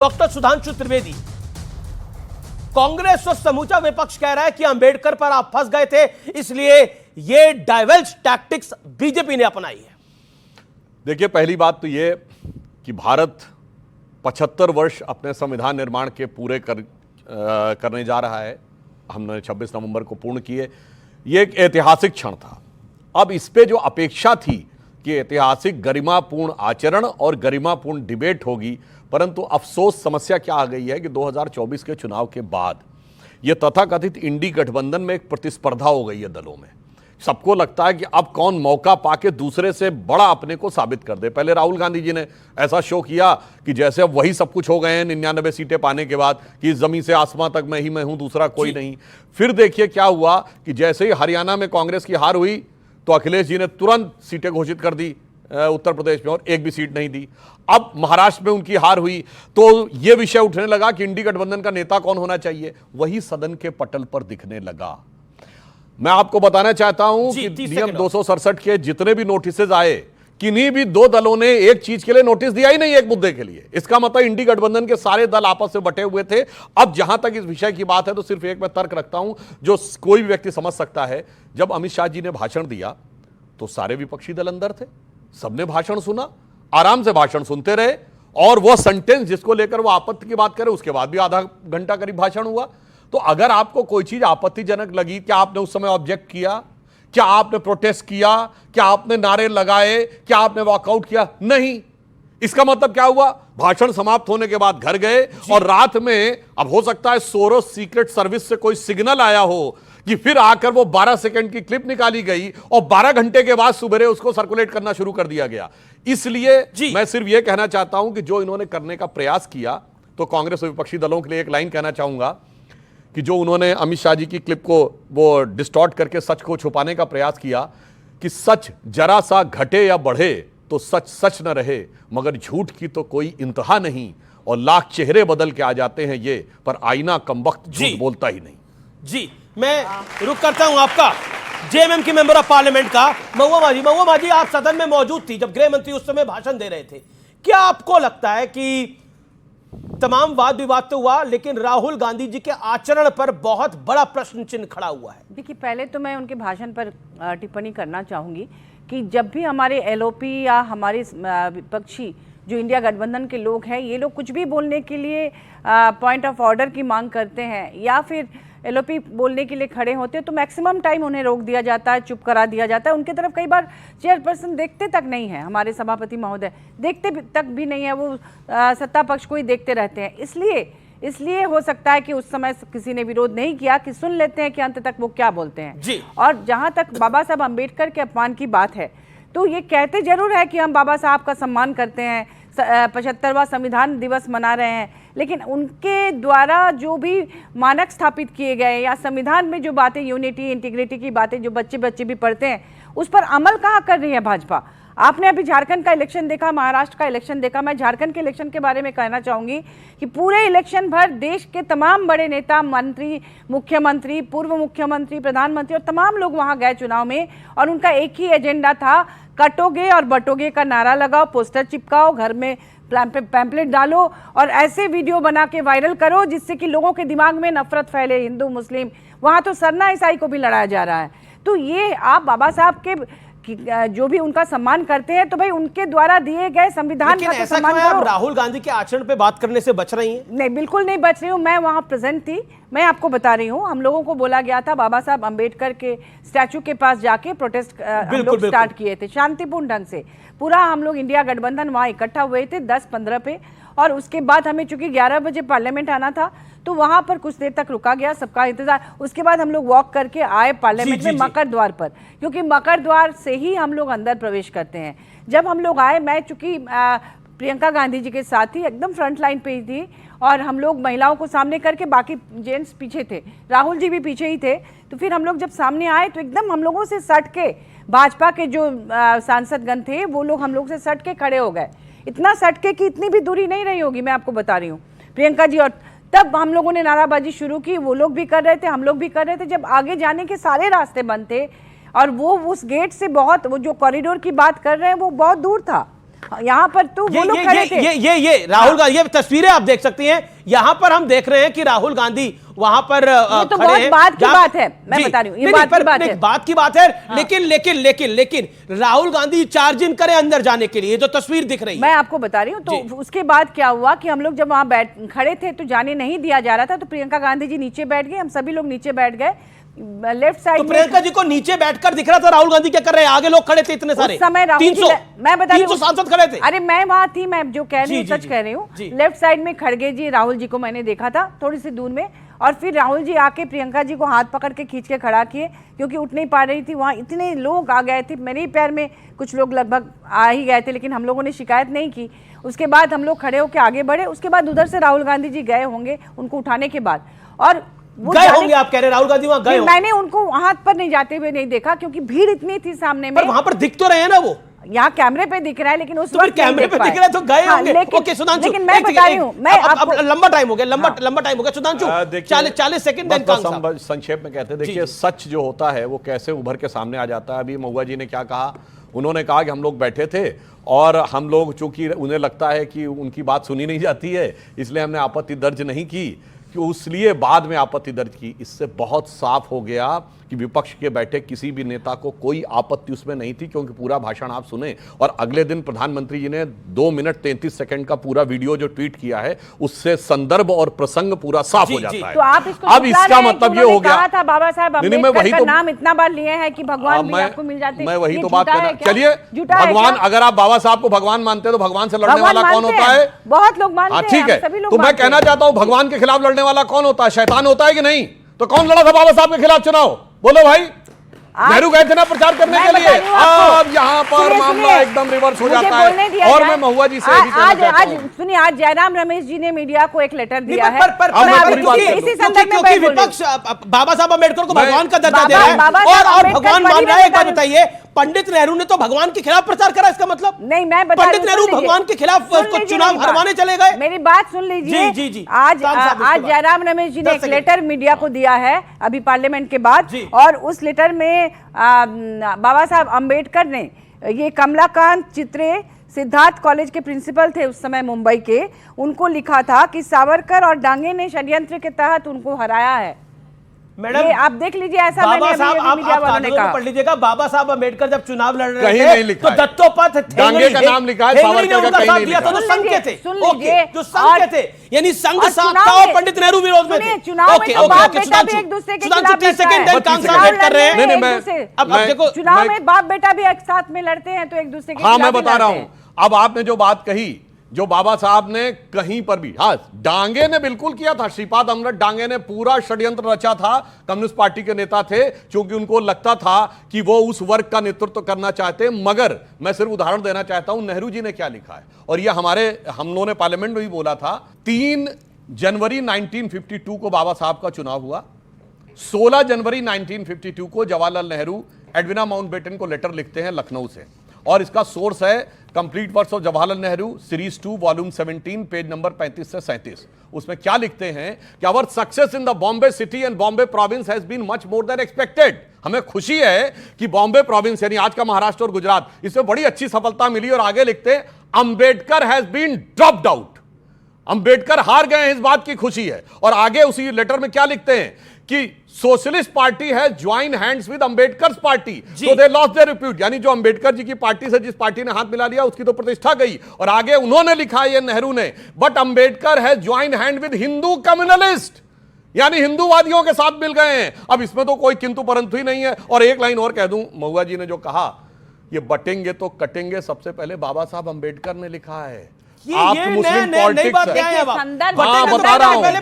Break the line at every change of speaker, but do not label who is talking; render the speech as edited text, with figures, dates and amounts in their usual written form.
Doctor Sudhanshu Trivedi, Congress और समूचा विपक्ष कह रहा है कि अंबेडकर पर आप फंस गए थे, इसलिए ये डाइवल्स टैक्टिक्स बीजेपी ने अपनाई है।
देखिए, पहली बात तो ये कि भारत 75 वर्ष अपने संविधान निर्माण के पूरे करने जा रहा है। हमने 26 नवंबर को पूर्ण किए। ये एक ऐतिहासिक क्षण था। अब इस पे जो अपेक्षा थी कि ऐतिहासिक गरिमापूर्ण आचरण और गरिमापूर्ण डिबेट होगी, परंतु अफसोस समस्या क्या आ गई है कि 2024 के चुनाव के बाद ये तथाकथित इंडी गठबंधन में एक प्रतिस्पर्धा हो गई है दलों में। सबको लगता है कि अब कौन मौका पाके दूसरे से बड़ा अपने को साबित कर दे। पहले राहुल गांधी जी ने ऐसा शो किया कि जैसे अब वही सब कुछ हो गए हैं 99 सीटें पाने के बाद, कि जमीन से आसमां तक मैं ही मैं हूं, दूसरा कोई नहीं। फिर देखिए क्या हुआ कि जैसे ही हरियाणा में कांग्रेस की हार हुई तो अखिलेश जी ने तुरंत सीटें घोषित कर दी उत्तर प्रदेश में, और एक भी सीट नहीं दी। अब महाराष्ट्र में उनकी हार हुई तो यह विषय उठने लगा कि इंडी गठबंधन का नेता कौन होना चाहिए। वही सदन के पटल पर दिखने लगा। मैं आपको बताना चाहता हूं कि नियम 267 के जितने भी नोटिसेज आए, किन्हीं भी दो दलों ने एक चीज के लिए नोटिस दिया ही नहीं, एक मुद्दे के लिए। इसका मतलब इंडी गठबंधन के सारे दल आपस में बटे हुए थे। अब जहां तक इस विषय की बात है तो सिर्फ एक मैं तर्क रखता हूं जो कोई भी व्यक्ति समझ सकता है। जब अमित शाह जी ने भाषण दिया तो सारे विपक्षी दल अंदर थे, सबने भाषण सुना, आराम से भाषण सुनते रहे, और वह सेंटेंस जिसको लेकर वो आपत्ति की बात करे उसके बाद भी आधा घंटा करीब भाषण हुआ। तो अगर आपको कोई चीज आपत्तिजनक लगी, क्या आपने उस समय ऑब्जेक्ट किया? क्या आपने प्रोटेस्ट किया? क्या आपने नारे लगाए? क्या आपने वॉकआउट किया? नहीं। इसका मतलब क्या हुआ? भाषण समाप्त होने के बाद घर गए, और रात में अब हो सकता है सोरोस सीक्रेट सर्विस से कोई सिग्नल आया हो कि फिर आकर वो 12 सेकंड की क्लिप निकाली गई, और 12 घंटे के बाद सुबह उसको सर्कुलेट करना शुरू कर दिया गया। इसलिए मैं सिर्फ ये कहना चाहता हूं कि जो इन्होंने करने का प्रयास किया, तो कांग्रेस और विपक्षी दलों के लिए एक लाइन कहना चाहूंगा कि जो उन्होंने अमित शाह जी की क्लिप को वो डिस्टॉर्ट करके सच को छुपाने का प्रयास किया कि सच जरा सा घटे या बढ़े तो सच सच न रहे, मगर झूठ की तो कोई इंतहा नहीं, और लाख चेहरे बदल के आ जाते हैं ये, पर आईना कमबख्त झूठ बोलता ही नहीं।
जी, मैं रुक करता हूं आपका जेएमएम की मेंबर ऑफ पार्लियामेंट का महुआ माजी, आप सदन में मौजूद थी जब गृह मंत्री उस समय भाषण दे रहे थे। क्या आपको लगता है कि तमाम वाद विवाद तो हुआ, लेकिन राहुल गांधी जी के आचरण पर बहुत बड़ा प्रश्न चिन्ह खड़ा हुआ है?
देखिए, पहले तो मैं उनके भाषण पर टिप्पणी करना चाहूंगी कि जब भी हमारे एलओपी या हमारे विपक्षी जो इंडिया गठबंधन के लोग हैं, ये लोग कुछ भी बोलने के लिए पॉइंट ऑफ ऑर्डर की मांग करते हैं या फिर एलओपी बोलने के लिए खड़े होते हैं, तो मैक्सिमम टाइम उन्हें रोक दिया जाता है, चुप करा दिया जाता है। उनकी तरफ कई बार चेयरपर्सन देखते तक नहीं है, हमारे सभापति महोदय देखते तक भी नहीं है, वो सत्ता पक्ष को ही देखते रहते हैं। इसलिए हो सकता है कि उस समय किसी ने विरोध नहीं किया कि सुन लेते हैं कि अंत तक वो क्या बोलते हैं
जी।
और जहां तक बाबा साहब अम्बेडकर के अपमान की बात है, तो ये कहते जरूर है कि हम बाबा साहब का सम्मान करते हैं, 75वां संविधान दिवस मना रहे हैं, लेकिन उनके द्वारा जो भी मानक स्थापित किए गए या संविधान में जो बातें, यूनिटी इंटीग्रिटी की बातें जो बच्चे भी पढ़ते हैं, उस पर अमल कहाँ कर रही है भाजपा? आपने अभी झारखंड का इलेक्शन देखा, महाराष्ट्र का इलेक्शन देखा। मैं झारखंड के इलेक्शन के बारे में कहना चाहूंगी कि पूरे इलेक्शन भर देश के तमाम बड़े नेता, मंत्री, मुख्यमंत्री, पूर्व मुख्यमंत्री, प्रधानमंत्री और तमाम लोग वहां गए चुनाव में, और उनका एक ही एजेंडा था, कटोगे और बटोगे का नारा लगाओ, पोस्टर चिपकाओ, घर में पैम्पलेट डालो और ऐसे वीडियो बना के वायरल करो जिससे कि लोगों के दिमाग में नफरत फैले, हिंदू मुस्लिम। वहां तो सरना ईसाई को भी लड़ाया जा रहा है। तो ये आप बाबा साहब के जो भी उनका सम्मान करते हैं, तो भाई उनके द्वारा दिए गए संविधान का तो सम्मान करो।
आप राहुल गांधी के आचरण पे बात करने से बच रही हैं?
नहीं, बिल्कुल नहीं बच रही हूँ। मैं वहां प्रेजेंट थी, मैं आपको बता रही हूँ। हम लोगों को बोला गया था बाबा साहब अम्बेडकर के स्टैचू के पास जाके प्रोटेस्ट हम लोग स्टार्ट किए थे शांतिपूर्ण ढंग से। पूरा हम लोग इंडिया गठबंधन वहां इकट्ठा हुए थे 10-15 पे, और उसके बाद हमें चूंकि 11 बजे पार्लियामेंट आना था, तो वहां पर कुछ देर तक रुका गया, सबका इंतजार। उसके बाद हम लोग वॉक करके आए पार्लियामेंट में मकर द्वार पर, क्योंकि मकर द्वार से ही हम लोग अंदर प्रवेश करते हैं। जब हम लोग आए, मैं चूंकि प्रियंका गांधी जी के साथ ही एकदम फ्रंट लाइन पे ही थी, और हम लोग महिलाओं को सामने करके, बाकी जेंट्स पीछे थे, राहुल जी भी पीछे ही थे। तो फिर हम लोग जब सामने आए तो एकदम हम लोगों से सट के, भाजपा के जो सांसदगण थे वो लोग हम लोग से सट के खड़े हो गए। इतना सट के कि इतनी भी दूरी नहीं रही होगी, मैं आपको बता रही हूँ, प्रियंका जी। और तब हम लोगों ने नाराबाजी शुरू की, वो लोग भी कर रहे थे, हम लोग भी कर रहे थे। जब आगे जाने के सारे रास्ते बंद थे, और वो उस गेट से बहुत, वो जो कॉरिडोर की बात कर रहे हैं वो बहुत दूर था, यहाँ पर तो वो लोग खड़े थे।
ये राहुल गांधी, ये तस्वीरें आप देख सकती हैं। यहाँ पर हम देख रहे हैं कि राहुल गांधी वहां पर
तो
खड़े
बहुत
हैं।
बात की बात है, मैं बता रही हूँ, ये बात की बात है।
बात की बात है, लेकिन राहुल गांधी चार्ज इन करे अंदर जाने के लिए, जो तस्वीर दिख रही है
मैं आपको बता रही हूँ। तो उसके बाद क्या हुआ कि हम लोग जब वहां खड़े थे तो जाने नहीं दिया जा रहा था, तो प्रियंका गांधी जी नीचे बैठ गए, हम सभी लोग नीचे बैठ गए लेफ्ट साइड।
तो प्रियंका जी को नीचे बैठकर दिख रहा था राहुल गांधी क्या कर रहे हैं, आगे लोग खड़े थे इतने सारे,
उस समय राहुल
300
मैं बता रही हूँ,
सांसद खड़े थे।
अरे मैं वहां थी, मैं जो कह रही हूँ सच कह रही हूँ। लेफ्ट साइड में खड़गे जी, राहुल जी को मैंने देखा था थोड़ी सी दूर में, और फिर राहुल जी आके प्रियंका जी को हाथ पकड़ के खींच के खड़ा किए, क्योंकि उठ नहीं पा रही थी, वहां इतने लोग आ गए थे, मेरे ही पैर में कुछ लोग लगभग आ ही गए थे, लेकिन हम लोगों ने शिकायत नहीं की। उसके बाद हम लोग खड़े होकर आगे बढ़े, उसके बाद उधर से राहुल गांधी जी गए होंगे उनको उठाने के बाद, और वो
गए होंगे, आप कह रहे हैं राहुल गांधी वहां गए होंगे।
मैंने उनको हाथ पर नहीं जाते हुए नहीं देखा, क्योंकि भीड़ इतनी थी सामने में।
पर वहां पर दिख तो रहे हैं ना, वो
यहाँ कैमरे पे दिख रहा है, लेकिन उस वक्त
कैमरे पे दिख रहा है तो गए होंगे। ओके सुधांशु,
लेकिन मैं बता रही हूँ, मैं
अब लंबा टाइम हो गया, लंबा टाइम हो गया सुधांशु, 40 सेकंड।
संक्षेप में कहते हैं, देखिए सच जो होता है वो कैसे उभर के सामने आ जाता है। अभी महुआ जी ने क्या कहा, उन्होंने कहा कि हम लोग बैठे थे और हम लोग, चूंकि उन्हें लगता है कि उनकी बात सुनी नहीं जाती है, इसलिए हमने आपत्ति दर्ज नहीं की, कि इसलिए बाद में आपत्ति दर्ज की। इससे बहुत साफ हो गया कि विपक्ष के बैठे किसी भी नेता को कोई आपत्ति उसमें नहीं थी, क्योंकि पूरा भाषण आप सुने, और अगले दिन प्रधानमंत्री जी ने 2 मिनट 33 सेकंड का पूरा वीडियो जो ट्वीट किया है, उससे संदर्भ और प्रसंग पूरा साफ हो जाता है।
तो आप इसको
अब इसका मतलब ये हो गया,
कहा था बाबा साहब अम्बेडकर का नाम इतना बार लिए हैं कि भगवान भी आपको मिल जाते हैं।
मैं वही तो बात करना, चलिए भगवान, अगर आप बाबा साहब को भगवान मानते हैं तो भगवान से लड़ने वाला कौन होता है?
बहुत लोग मानते हैं,
ठीक है। तो मैं कहना चाहता हूं, भगवान के खिलाफ लड़ने वाला कौन होता है? शैतान होता है कि नहीं? तो कौन लड़ा था बाबा साहब के खिलाफ चुनाव? बोलो भाई। नेहरू गए थे ना प्रचार करने के लिए। अब यहाँ पर मामला एकदम रिवर्स हो जाता है। और मैं महुआ जी से
आज सुनिए, आज जयराम रमेश जी ने मीडिया को एक लेटर दिया है,
इसी संदर्भ में विपक्ष बाबा साहब अम्बेडकर को भगवान का दर्जा दे रहा है और भगवान मान रहा है। एक बात बताइए, पंडित नेहरू ने तो भगवान के खिलाफ प्रचार करा, इसका मतलब
नहीं, मैं
पंडित नेहरू भगवान के खिलाफ चुनाव हरवाने चले गए।
मेरी बात सुन लीजिए। जी आज जयराम रमेश जी ने एक लेटर मीडिया को दिया है अभी पार्लियामेंट के बाद, और उस लेटर में बाबा साहब अम्बेडकर ने, ये कमलाकांत चित्रे सिद्धार्थ कॉलेज के प्रिंसिपल थे उस समय मुंबई के, उनको लिखा था कि सावरकर और डांगे ने षड्यंत्र के तहत उनको हराया है। मैडम आप देख लीजिए, ऐसा मैंने मीडिया वालों ने कहा।
पढ़ लीजिएगा, बाबा साहब अम्बेडकर जब चुनाव लड़ रहे
कहीं नहीं लिखा
तो दत्तोपंथ
डांगे का नाम लिखा है, सावरकर का कहीं नहीं लिखा।
तो संघ के थे, जो संघ के थे, यानी संघ साथ था और पंडित नेहरू विरोध में थे।
चुनाव में तो बाप बेटा भी एक दूसरे के खिलाफ
कर रहे हैं।
अब देखो, चुनाव में बाप बेटा भी एक साथ में लड़ते हैं तो एक दूसरे के
खिलाफ। हाँ, मैं बता रहा हूं। अब आपने जो बात कही, जो बाबा साहब ने कहीं पर भी, हाँ डांगे ने बिल्कुल किया था, श्रीपाद अमृत डांगे ने पूरा षड्यंत्र रचा था। कम्युनिस्ट पार्टी के नेता थे, क्योंकि उनको लगता था कि वो उस वर्ग का नेतृत्व करना चाहते। मगर मैं सिर्फ उदाहरण देना चाहता हूं, नेहरू जी ने क्या लिखा है, और ये हम लोगों ने पार्लियामेंट में भी बोला था। 3 जनवरी 1952 को बाबा साहब का चुनाव हुआ। 16 जनवरी 1952 को जवाहरलाल नेहरू एडविना माउंटबेटन को लेटर लिखते हैं लखनऊ से, और इसका सोर्स है complete works of Jawaharlal Nehru series 2 volume 17 page number 35 से 37। उसमें क्या लिखते हैं कि our success in the Bombay city and Bombay province has been much more than expected. हमें खुशी है कि बॉम्बे प्रोविंस यानी आज का महाराष्ट्र और गुजरात, इसमें बड़ी अच्छी सफलता मिली। और आगे लिखते हैं Ambedkar has been dropped out, Ambedkar हार गए हैं, इस बात की खुशी है। और आगे उसी लेटर में क्या लिखते हैं कि सोशलिस्ट पार्टी है join hands with Ambedkar party, so they lost their repute, यानी जो अंबेडकर जी की पार्टी से जिस पार्टी ने हाथ मिला लिया उसकी तो प्रतिष्ठा गई। और आगे उन्होंने लिखा, ये नेहरू ने, बट अंबेडकर है join hand with Hindu communalist, यानी हिंदूवादियों के साथ मिल गए हैं। अब इसमें तो कोई किंतु परंतु ही नहीं है। और एक लाइन और कह दूं, महुआ जी ने जो कहा, ये बटेंगे तो कटेंगे, सबसे पहले बाबा साहब अंबेडकर ने लिखा है। आप मुस्लिम पॉलिटिक्स,
संदर्भ
बता रहा हूं।